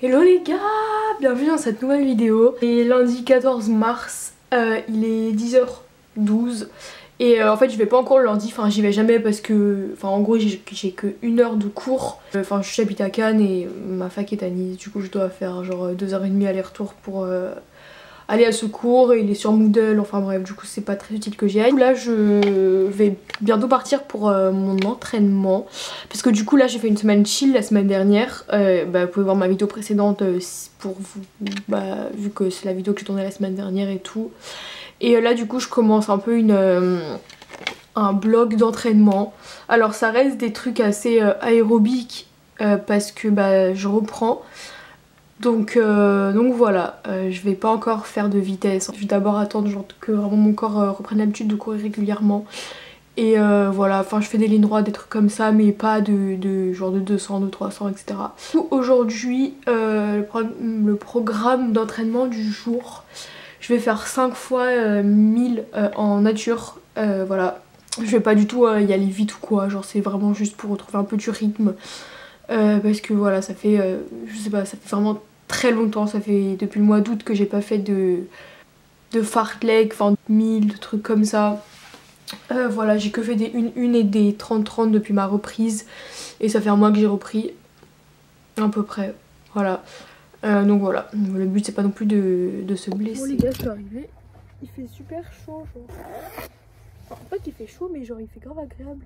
Hello les gars, bienvenue dans cette nouvelle vidéo. Et lundi 14 mars, il est 10h12 et en fait je vais pas encore le lundi, enfin j'y vais jamais parce que, enfin en gros j'ai que 1 heure de cours. Enfin j'habite à Cannes et ma fac est à Nice, du coup je dois faire genre 2h30 aller-retour pour aller à ce cours et il est sur Moodle, enfin bref du coup c'est pas très utile que j'y aille. Là je vais bientôt partir pour mon entraînement parce que du coup là j'ai fait une semaine chill la semaine dernière. Vous pouvez voir ma vidéo précédente pour vous, vu que c'est la vidéo que j'ai tournée la semaine dernière et tout. Et là du coup je commence un peu un blog d'entraînement. Alors ça reste des trucs assez aérobiques parce que je reprends. Donc voilà, je vais pas encore faire de vitesse. Je vais d'abord attendre genre, que vraiment mon corps reprenne l'habitude de courir régulièrement. Et voilà, enfin je fais des lignes droites, des trucs comme ça, mais pas genre de 200, de 300, etc. Aujourd'hui, le programme d'entraînement du jour, je vais faire 5 fois 1000 en nature. Voilà, je vais pas du tout y aller vite ou quoi, genre c'est vraiment juste pour retrouver un peu du rythme. Parce que voilà, ça fait, je sais pas, ça fait vraiment très longtemps, ça fait depuis le mois d'août que j'ai pas fait de fartlek, enfin 1000, de trucs comme ça. Voilà, j'ai que fait des 1-1 et des 30-30 depuis ma reprise et ça fait un mois que j'ai repris à peu près, voilà. Donc voilà, le but c'est pas non plus de se blesser. Bon les gars, je suis arrivée, il fait super chaud genre. Enfin, en fait il fait chaud mais genre il fait grave agréable.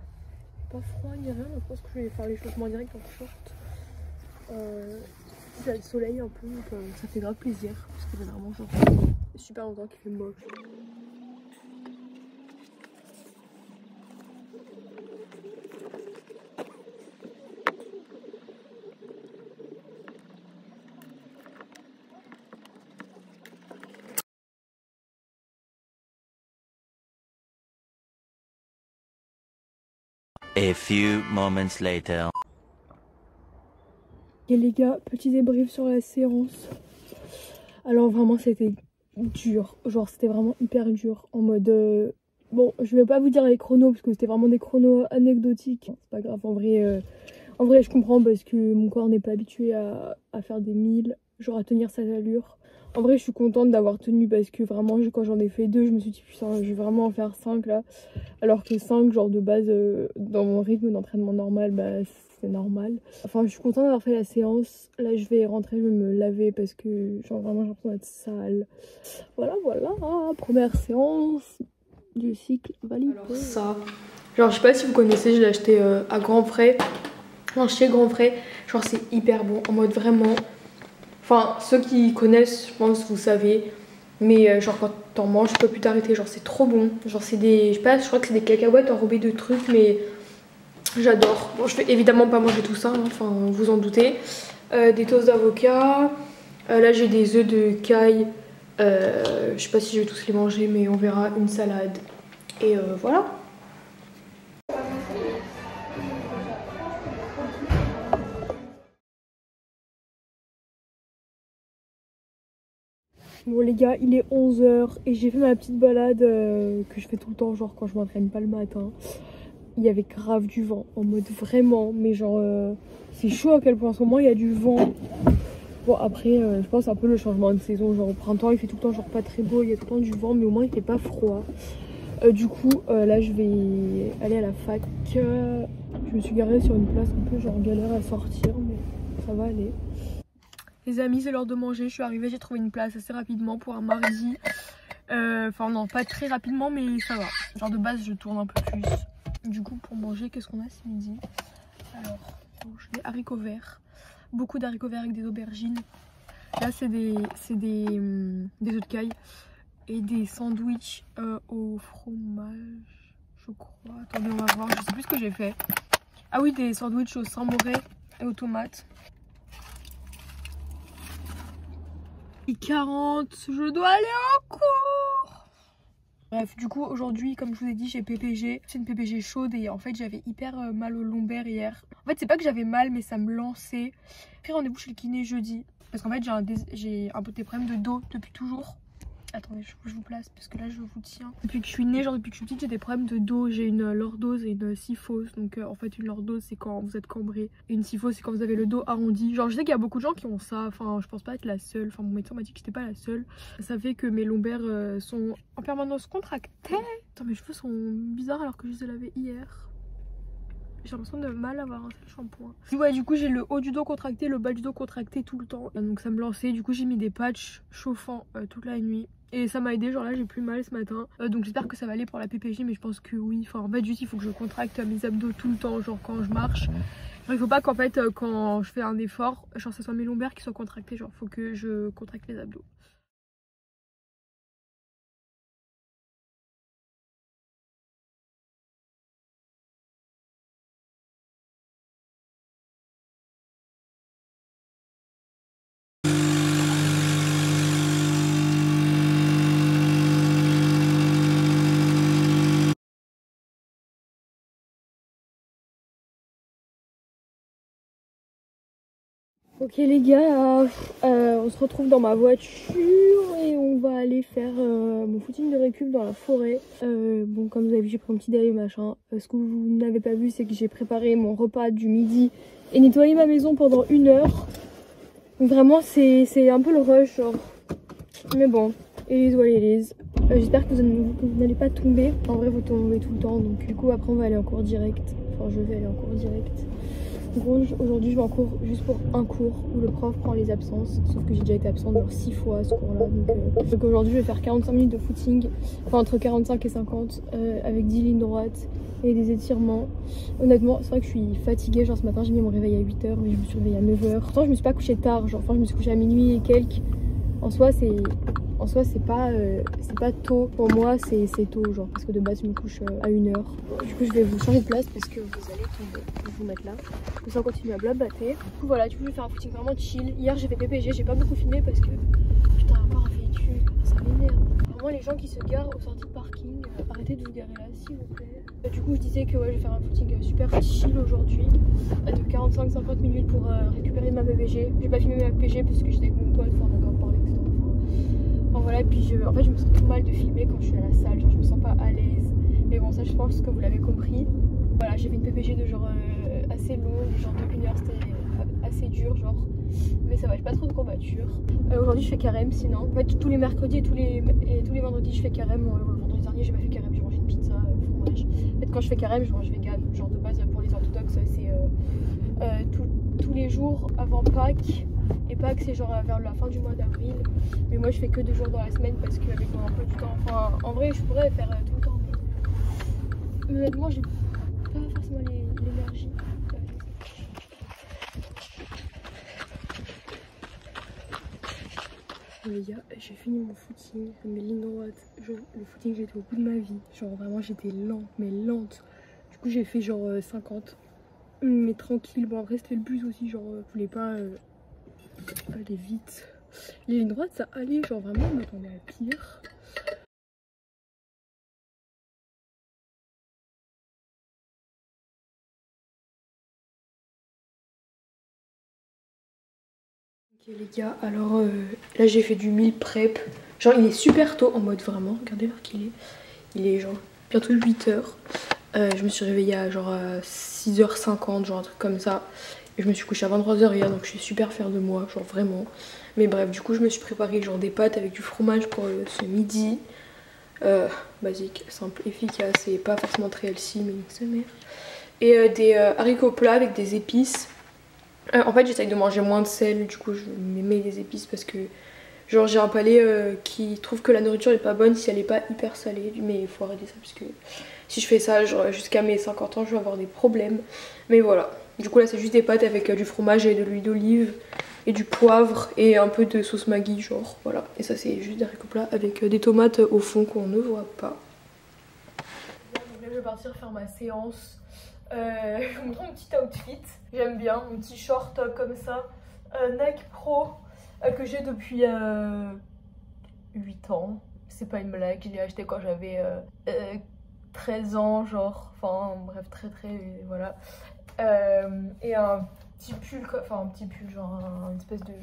Pas froid ni rien, donc je pense que je vais faire l'échauffement direct en short. Il y a le soleil un peu, donc ça fait grave plaisir parce que c'est vraiment genre super longtemps qu'il fait moche. A few moments later. Et les gars, petit débrief sur la séance. Alors vraiment c'était dur, genre c'était vraiment hyper dur en mode bon je vais pas vous dire les chronos parce que c'était vraiment des chronos anecdotiques. C'est pas grave, en vrai je comprends parce que mon corps n'est pas habitué à faire des 1000, genre à tenir sa allure. En vrai je suis contente d'avoir tenu parce que vraiment quand j'en ai fait 2 je me suis dit putain je vais vraiment en faire 5 là. Alors que 5 genre de base dans mon rythme d'entraînement normal c'est normal. Enfin je suis contente d'avoir fait la séance. Là je vais rentrer, je vais me laver parce que genre vraiment j'ai l'impression d'être sale. Voilà, première séance du cycle validé. Alors ça, genre je sais pas si vous connaissez, je l'ai acheté à Grand Frais. Enfin chez Grand Frais, genre c'est hyper bon en mode vraiment. Enfin ceux qui connaissent je pense vous savez. Mais genre quand t'en manges tu peux plus t'arrêter, genre c'est trop bon. Genre c'est des, je sais pas, je crois que c'est des cacahuètes enrobées de trucs mais j'adore. Bon je vais évidemment pas manger tout ça, hein, enfin vous en doutez. Des toasts d'avocat. Là j'ai des œufs de caille. Je sais pas si je vais tous les manger mais on verra. Une salade. Et voilà. Bon les gars, il est 11h et j'ai fait ma petite balade que je fais tout le temps genre quand je m'entraîne pas le matin. Il y avait grave du vent en mode vraiment, mais genre c'est chaud à quel point en ce moment il y a du vent. Bon après je pense un peu le changement de saison, genre au printemps il fait tout le temps genre pas très beau, il y a tout le temps du vent mais au moins il fait pas froid. Du coup là je vais aller à la fac. Je me suis garée sur une place un peu genre galère à sortir mais ça va aller. Les amis, c'est l'heure de manger, je suis arrivée, j'ai trouvé une place assez rapidement pour un mardi. Enfin non, pas très rapidement mais ça va. Genre de base je tourne un peu plus. Du coup pour manger, qu'est-ce qu'on a ce midi? Alors, j'ai des haricots verts. Beaucoup d'haricots verts avec des aubergines. Là c'est des œufs de caille. Et des sandwichs au fromage, je crois. Attendez, on va voir, je sais plus ce que j'ai fait. Ah oui, des sandwichs au Saint-Moré et aux tomates. 40, je dois aller en cours. Bref, du coup aujourd'hui comme je vous ai dit j'ai PPG. C'est une PPG chaude et en fait j'avais hyper mal au lombaire hier. En fait c'est pas que j'avais mal mais ça me lançait. J'ai rendez-vous chez le kiné jeudi. Parce qu'en fait j'ai un peu des problèmes de dos depuis toujours. Attendez, je vous place parce que là je vous tiens. Depuis que je suis née, genre depuis que je suis petite, j'ai des problèmes de dos. J'ai une lordose et une kyphose. Donc en fait une lordose c'est quand vous êtes cambré. Et une kyphose c'est quand vous avez le dos arrondi. Genre je sais qu'il y a beaucoup de gens qui ont ça. Enfin je pense pas être la seule. Enfin mon médecin m'a dit que j'étais pas la seule. Ça fait que mes lombaires sont en permanence contractés. Attends mes cheveux sont bizarres alors que je les ai lavés hier. J'ai l'impression de mal avoir un seul shampoing. Ouais, du coup j'ai le haut du dos contracté, le bas du dos contracté tout le temps. Donc ça me lançait. Du coup j'ai mis des patchs chauffants toute la nuit. Et ça m'a aidé, genre là j'ai plus mal ce matin. Donc j'espère que ça va aller pour la PPG, mais je pense que oui. Enfin en fait juste il faut que je contracte mes abdos tout le temps, genre quand je marche. Genre, il faut pas qu'en fait quand je fais un effort, genre ça soit mes lombaires qui soient contractés. Genre faut que je contracte les abdos. Ok les gars, on se retrouve dans ma voiture et on va aller faire mon footing de récup dans la forêt. Bon comme vous avez vu j'ai pris un petit déj machin. Ce que vous n'avez pas vu c'est que j'ai préparé mon repas du midi et nettoyé ma maison pendant 1 heure. Donc vraiment c'est un peu le rush genre. Mais bon, it is what it is. J'espère que vous n'allez pas tomber. En vrai vous tombez tout le temps donc du coup après on va aller en cours direct. Enfin je vais aller en cours direct. Aujourd'hui je vais en cours juste pour un cours où le prof prend les absences, sauf que j'ai déjà été absente genre 6 fois à ce cours là, donc aujourd'hui je vais faire 45 minutes de footing, enfin entre 45 et 50 avec 10 lignes droites et des étirements. Honnêtement c'est vrai que je suis fatiguée, genre ce matin j'ai mis mon réveil à 8 h mais je me suis réveillée à 9 h. Pourtant je me suis pas couchée tard, genre enfin je me suis couchée à minuit et quelques. En soi c'est pas tôt, pour moi c'est tôt genre parce que de base je me couche à 1 h. Du coup je vais vous changer de place parce que vous allez tomber. Je vais vous mettre là, comme ça on continue à blablater. Du coup voilà, du coup je vais faire un footing vraiment chill. Hier j'ai fait PPG, j'ai pas beaucoup filmé parce que putain avoir un véhicule, ça m'énerve. Vraiment les gens qui se garent aux sorties de parking, arrêtez de vous garer là s'il vous plaît. Du coup je disais que ouais, je vais faire un footing super chill aujourd'hui de 45-50 minutes pour récupérer ma PPG. Je vais pas filmer ma PPG parce que j'étais avec mon pote, enfin on a quand même parlé etc. Enfin voilà, et puis en fait je me sens trop mal de filmer quand je suis à la salle, genre je me sens pas à l'aise. Mais bon ça je pense que vous l'avez compris. Voilà, j'ai fait une PPG de genre assez longue, genre de 1 heure, c'était assez dur genre. Mais ça va, j'ai pas trop de courbatures. Aujourd'hui je fais carême sinon. En fait tous les mercredis et tous les vendredis je fais carême. Le vendredi dernier j'ai pas fait carême, j'ai mangé une pizza fromage. En fait quand je fais carême je mange vegan. Genre de base pour les orthodoxes c'est tous les jours avant Pâques. Et Pâques c'est genre vers la fin du mois d'avril. Mais moi je fais que 2 jours dans la semaine parce qu'avec mon emploi du temps, enfin en vrai je pourrais faire tout le temps. Mais honnêtement j'ai pas forcément l'énergie. Les gars, j'ai fini mon footing, mes lignes droites, genre le footing j'étais au bout de ma vie, genre vraiment j'étais lente, mais lente. Du coup j'ai fait genre 50, mais tranquille. Bon après c'était le bus aussi, genre je voulais pas aller vite. Les lignes droites ça allait, genre vraiment je m'attendais à pire. Ok les gars, alors là j'ai fait du meal prep. Genre il est super tôt en mode vraiment, regardez l'heure qu'il est. Il est genre bientôt 8 h. Je me suis réveillée à genre 6 h 50, genre un truc comme ça. Et je me suis couchée à 23 h hier, donc je suis super fière de moi, genre vraiment. Mais bref, du coup je me suis préparé genre des pâtes avec du fromage pour ce midi. Basique, simple, efficace et pas forcément très healthy, mais nique sa mère. Et des haricots plats avec des épices. En fait j'essaye de manger moins de sel, du coup je me mets des épices parce que genre j'ai un palais qui trouve que la nourriture est pas bonne si elle est pas hyper salée. Mais il faut arrêter ça parce que si je fais ça genre jusqu'à mes 50 ans je vais avoir des problèmes. Mais voilà, du coup là c'est juste des pâtes avec du fromage et de l'huile d'olive et du poivre et un peu de sauce Maggi genre voilà. Et ça c'est juste des haricots plats avec des tomates au fond qu'on ne voit pas. Donc là je vais partir faire ma séance. Je vais vous montrer mon petit outfit. J'aime bien mon petit short comme ça, Nike Pro que j'ai depuis 8 ans. C'est pas une blague, je l'ai acheté quand j'avais 13 ans genre. Enfin bref très voilà. Et un petit pull, enfin un petit pull genre une espèce de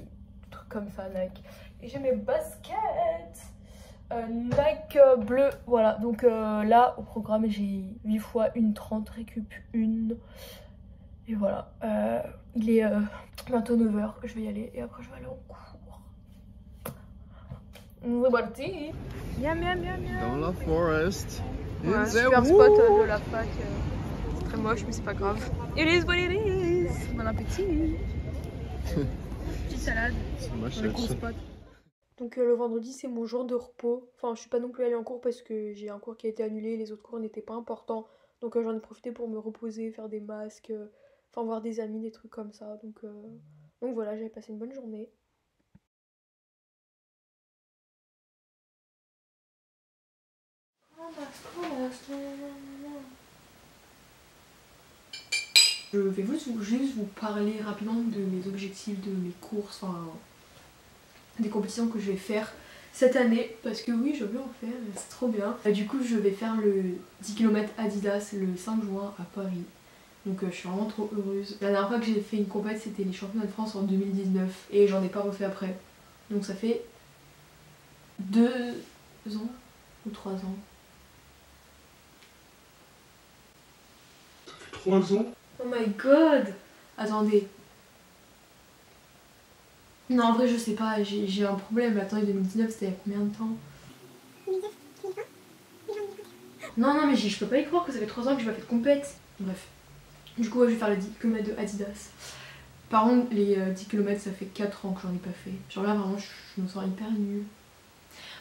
truc comme ça Nike. Et j'ai mes baskets Nike bleu, voilà. Donc là, au programme, j'ai 8 fois 1,30 récup 1. Et voilà. Il est bientôt 9h. Je vais y aller et après, je vais aller en cours. C'est parti. Miam, miam, miam, miam. Dans la forest. Ouais, super spot de la fac. C'est très moche, mais c'est pas grave. It is what it is. Bon appétit. Petite salade. C'est Le gros spot. Donc le vendredi c'est mon jour de repos. Enfin je suis pas non plus allée en cours parce que j'ai un cours qui a été annulé, les autres cours n'étaient pas importants. Donc j'en ai profité pour me reposer, faire des masques, enfin voir des amis, des trucs comme ça. Donc voilà, j'avais passé une bonne journée. Je vais juste vous parler rapidement de mes objectifs, de mes courses, enfin des compétitions que je vais faire cette année. Parce que oui, je veux en faire, c'est trop bien. Du coup, je vais faire le 10 km Adidas le 5 juin à Paris. Donc je suis vraiment trop heureuse. La dernière fois que j'ai fait une compète, c'était les championnats de France en 2019. Et j'en ai pas refait après. Donc ça fait 2 ans ou 3 ans. 3 ans. Oh my god! Attendez. Non, en vrai, je sais pas, j'ai un problème. Attendez, 2019, c'était il y a combien de temps? Non, mais je peux pas y croire que ça fait 3 ans que j'ai pas fait de compète. Bref. Du coup, ouais, je vais faire les 10 km de Adidas. Par contre, les 10 km, ça fait 4 ans que j'en ai pas fait. Genre là, vraiment, je me sens hyper nulle.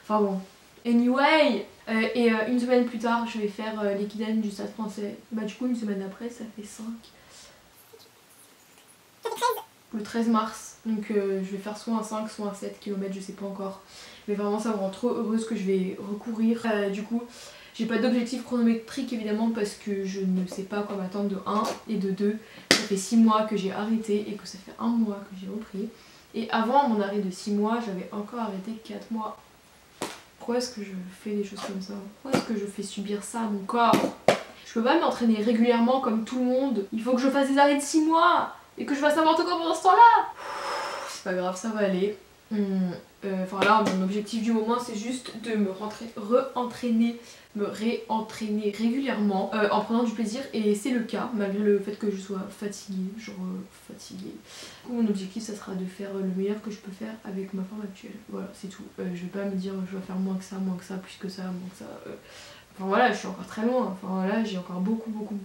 Enfin bon. Anyway, et une semaine plus tard, je vais faire l'équidène du Stade Français. Bah du coup, une semaine après, ça fait 5. Le 13 mars. Donc je vais faire soit un 5, soit un 7 km, je sais pas encore. Mais vraiment, ça me rend trop heureuse que je vais recourir. Du coup, j'ai pas d'objectif chronométrique évidemment parce que je ne sais pas quoi m'attendre de 1 et de 2. Ça fait 6 mois que j'ai arrêté et que ça fait 1 mois que j'ai repris. Et avant mon arrêt de 6 mois, j'avais encore arrêté 4 mois. Pourquoi est-ce que je fais des choses comme ça? Pourquoi est-ce que je fais subir ça à mon corps? Je peux pas m'entraîner régulièrement comme tout le monde. Il faut que je fasse des arrêts de 6 mois et que je fasse n'importe quoi pendant ce temps-là. C'est pas grave, ça va aller. Enfin là, mon objectif du moment, c'est juste de me réentraîner régulièrement en prenant du plaisir. Et c'est le cas, malgré le fait que je sois fatiguée. Fatiguée. Du coup, mon objectif, ça sera de faire le meilleur que je peux faire avec ma forme actuelle. Voilà, c'est tout. Je vais pas me dire je vais faire moins que ça, plus que ça, moins que ça. Enfin voilà, je suis encore très loin. Enfin voilà, j'ai encore beaucoup de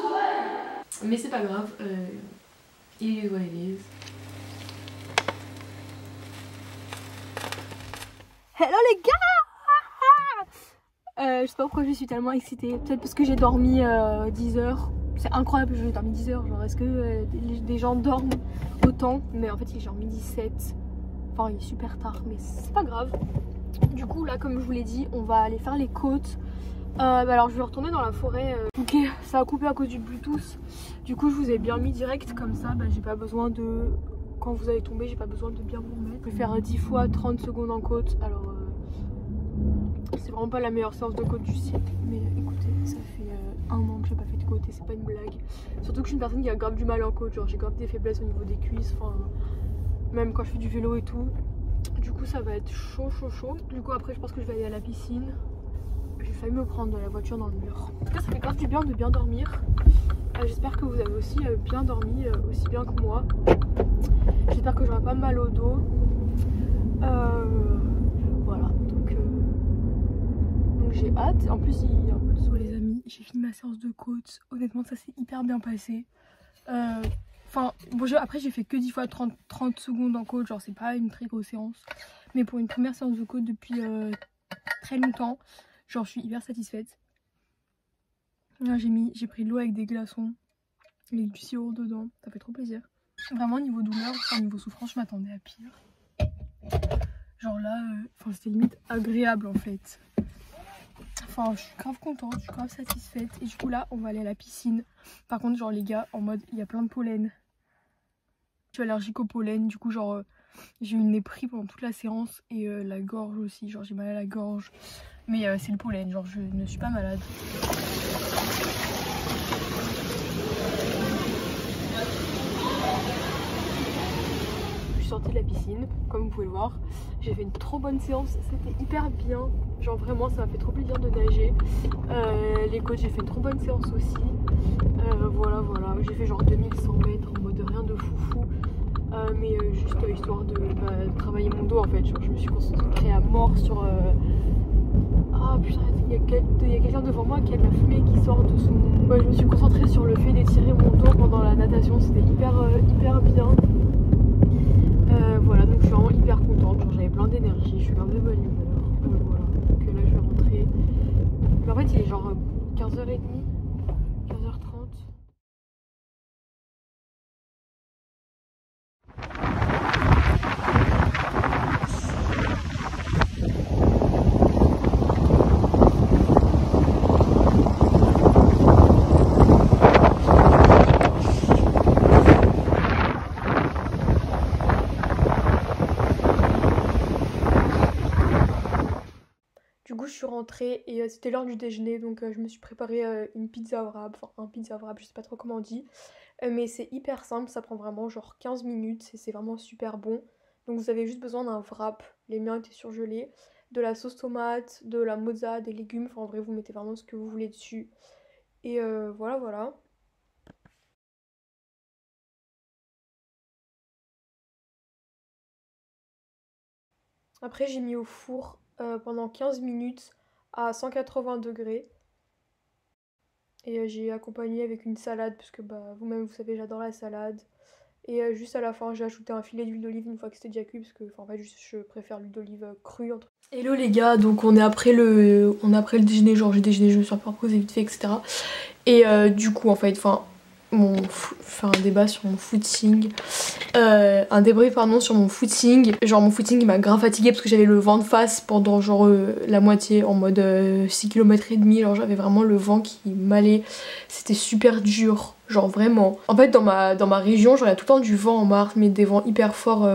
travail. Mais c'est pas grave. Et voilà, hello les gars! Je sais pas pourquoi je suis tellement excitée. Peut-être parce que j'ai dormi 10 heures. C'est incroyable, j'ai dormi 10 heures. Genre, est-ce que des gens dorment autant? Mais en fait, il est genre midi 7. Enfin, il est super tard, mais c'est pas grave. Du coup, là, comme je vous l'ai dit, on va aller faire les côtes. Alors, je vais retourner dans la forêt. Ok, ça a coupé à cause du Bluetooth. Du coup, je vous ai bien mis direct comme ça. J'ai pas besoin de. Quand vous allez tomber, j'ai pas besoin de bien vous remettre. Je vais faire 10 fois 30 secondes en côte. Alors, c'est vraiment pas la meilleure séance de côte du siècle. Mais écoutez, ça fait 1 an que j'ai pas fait de côte et c'est pas une blague. Surtout que je suis une personne qui a grave du mal en côte. Genre, j'ai grave des faiblesses au niveau des cuisses. Enfin, même quand je fais du vélo et tout. Du coup, ça va être chaud. Du coup, après, je pense que je vais aller à la piscine. J'ai failli me prendre la voiture dans le mur. En tout cas, ça fait grave du bien de bien dormir. J'espère que vous avez aussi bien dormi, aussi bien que moi. J'espère que j'aurai pas mal au dos. Voilà, donc j'ai hâte. En plus, il y a un peu de soleil, les amis. J'ai fini ma séance de côte. Honnêtement, ça s'est hyper bien passé. Enfin, bon, après, j'ai fait que 10 fois 30 secondes en côte. Genre, c'est pas une très grosse séance. Mais pour une première séance de côte depuis très longtemps, genre, je suis hyper satisfaite. J'ai pris de l'eau avec des glaçons, avec du sirop dedans, ça fait trop plaisir. Vraiment niveau douleur, enfin niveau souffrance, je m'attendais à pire. Genre là, c'était limite agréable en fait. Enfin, je suis grave contente, je suis grave satisfaite. Et du coup là, on va aller à la piscine. Par contre, genre les gars, en mode, il y a plein de pollen. Je suis allergique au pollen, du coup genre, j'ai eu le nez pris pendant toute la séance. Et la gorge aussi, genre j'ai mal à la gorge. Mais c'est le pollen, genre je ne suis pas malade. Je suis sortie de la piscine, comme vous pouvez le voir. J'ai fait une trop bonne séance, c'était hyper bien. Genre vraiment ça m'a fait trop plaisir de nager. Les côtes, j'ai fait une trop bonne séance aussi. Voilà, j'ai fait genre 2100 mètres en mode rien de foufou. Mais juste histoire de travailler mon dos en fait. Genre, je me suis concentrée à mort sur... Ah putain, il y a quelqu'un devant moi qui a de la fumée qui sort de son... Ouais, je me suis concentrée sur le fait d'étirer mon dos pendant la natation, c'était hyper bien. Voilà, donc je suis vraiment hyper contente, genre j'avais plein d'énergie, je suis plein de bonne humeur. Voilà, donc là je vais rentrer. Mais en fait il est genre 15h30, 15h30. Du coup je suis rentrée et c'était l'heure du déjeuner, donc je me suis préparé une pizza wrap, enfin un pizza wrap, je sais pas trop comment on dit, mais c'est hyper simple, ça prend vraiment genre 15 minutes et c'est vraiment super bon. Donc vous avez juste besoin d'un wrap, les miens étaient surgelés, de la sauce tomate, de la mozza, des légumes, enfin en vrai vous mettez vraiment ce que vous voulez dessus. Et voilà. Après j'ai mis au four pendant 15 minutes à 180 degrés. Et j'ai accompagné avec une salade, parce que bah, vous-même vous savez j'adore la salade. Et juste à la fin j'ai ajouté un filet d'huile d'olive une fois que c'était déjà cuit, parce que en fait juste, je préfère l'huile d'olive crue. Hello les gars, donc on est après le déjeuner, genre j'ai déjeuné, je me suis un peu reposée vite fait, etc. Et du coup en fait, un débat sur mon footing, un débrief pardon sur mon footing. Genre mon footing il m'a grave fatiguée parce que j'avais le vent de face pendant genre la moitié, en mode 6 km et demi, genre j'avais vraiment le vent qui m'allait, c'était super dur, genre vraiment. En fait dans ma région genre il y a tout le temps du vent en mars, mais des vents hyper forts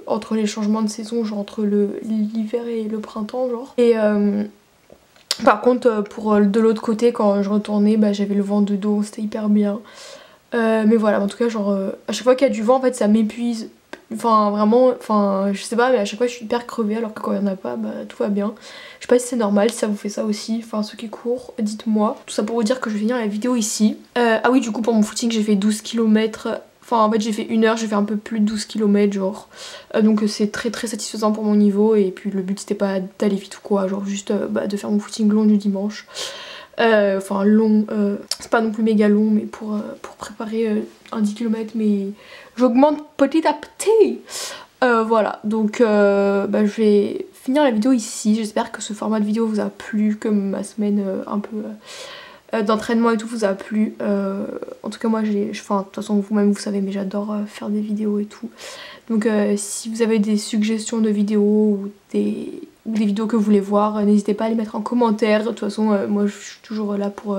entre les changements de saison, genre entre l'hiver et le printemps genre. Et par contre pour de l'autre côté quand je retournais bah, j'avais le vent de dos, c'était hyper bien. Mais voilà, en tout cas genre à chaque fois qu'il y a du vent en fait ça m'épuise. Enfin vraiment, je sais pas, mais à chaque fois je suis hyper crevée, alors que quand il y en a pas bah tout va bien. Je sais pas si c'est normal, si ça vous fait ça aussi, enfin ceux qui courent, dites-moi. Tout ça pour vous dire que je vais finir la vidéo ici. Ah oui, du coup pour mon footing j'ai fait 12 km. Enfin en fait j'ai fait 1 heure, j'ai fait un peu plus de 12 km genre. Donc c'est très satisfaisant pour mon niveau. Et puis le but c'était pas d'aller vite ou quoi, genre juste de faire mon footing long du dimanche. Enfin long, c'est pas non plus méga long, mais pour préparer un 10 km, mais j'augmente petit à petit. Voilà, donc je vais finir la vidéo ici. J'espère que ce format de vidéo vous a plu, que ma semaine un peu d'entraînement et tout vous a plu. En tout cas moi de toute façon vous-même vous savez, mais j'adore faire des vidéos et tout. Donc si vous avez des suggestions de vidéos ou des vidéos que vous voulez voir, n'hésitez pas à les mettre en commentaire. De toute façon moi je suis toujours là pour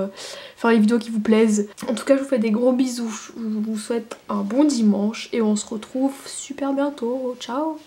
faire les vidéos qui vous plaisent. En tout cas je vous fais des gros bisous, je vous souhaite un bon dimanche et on se retrouve super bientôt. Ciao.